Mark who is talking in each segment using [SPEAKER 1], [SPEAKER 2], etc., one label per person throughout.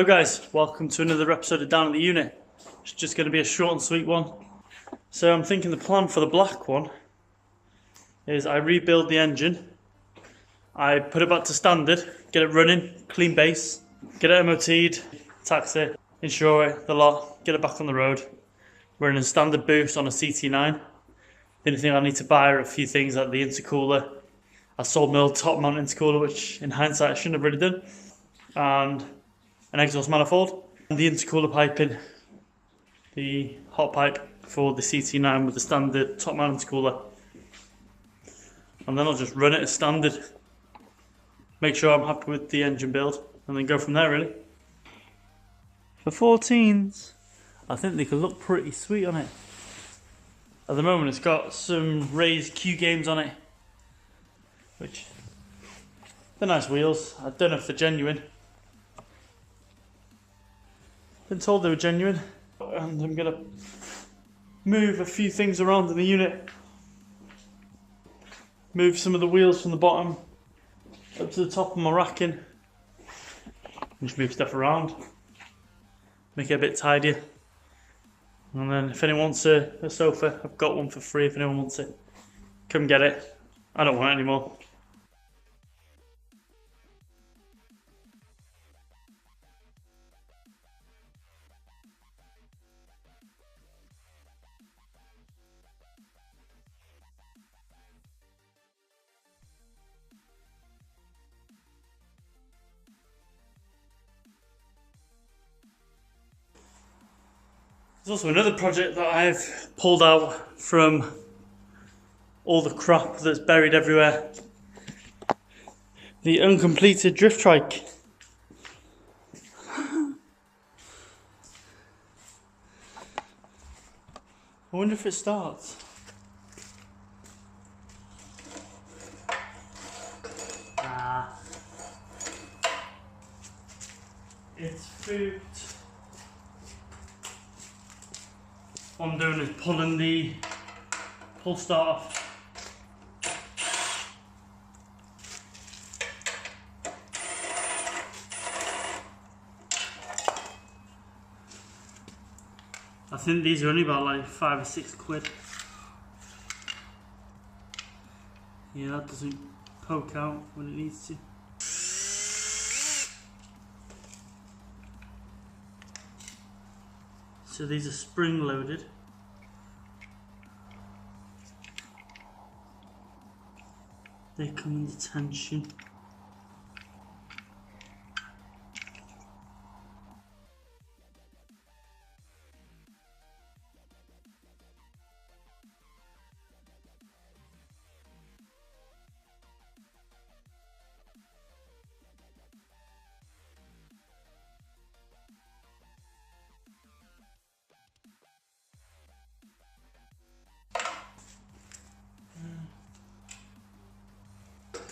[SPEAKER 1] Hello guys, welcome to another episode of Down at the Unit. It's just going to be a short and sweet one. So I'm thinking the plan for the black one is I rebuild the engine, I put it back to standard, get it running, clean base, get it MOT'd, tax it, insure it, the lot, get it back on the road, running a standard boost on a CT9. The only thing I need to buy are a few things like the intercooler. I sold my old top mount intercooler, which in hindsight I shouldn't have really done, and an exhaust manifold, and the intercooler piping, the hot pipe for the CT9 with the standard top mount intercooler, and then I'll just run it as standard, make sure I'm happy with the engine build, and then go from there really. For 14s, I think they could look pretty sweet on it. At the moment it's got some raised Q games on it, which they're nice wheels. I don't know if they're genuine. Been told they were genuine, and I'm gonna move a few things around in the unit. Move some of the wheels from the bottom up to the top of my racking. Just move stuff around, make it a bit tidier. And then if anyone wants a sofa, I've got one for free if anyone wants it. Come get it. I don't want it anymore. There's also another project that I've pulled out from all the crap that's buried everywhere. The uncompleted drift trike. I wonder if it starts. Ah. It's spooked. What I'm doing is pulling the pull start off. I think these are only about like £5 or £6. Yeah, that doesn't poke out when it needs to. So these are spring loaded. They come under tension.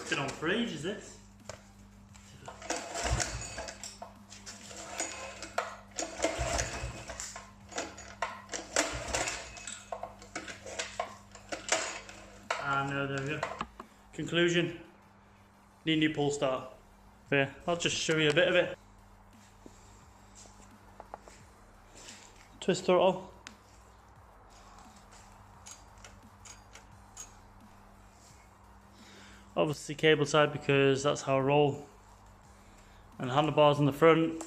[SPEAKER 1] Been on for ages, this. No, there we go. Conclusion, need new pull start. Yeah, I'll just show you a bit of it. Twist throttle. Obviously cable side because that's how I roll. And handlebars in the front.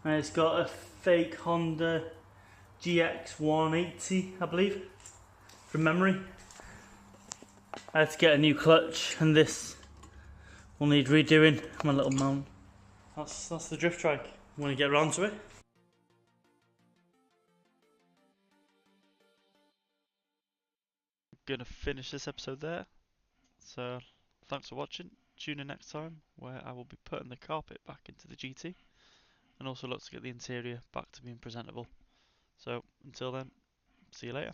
[SPEAKER 1] And it's got a fake Honda GX 180, I believe, from memory. I had to get a new clutch, and this will need redoing. My little mount. That's the drift trike. Want to get around to it?
[SPEAKER 2] Gonna finish this episode there, so thanks for watching. Tune in next time where I will be putting the carpet back into the GT and also look to get the interior back to being presentable. So until then, see you later.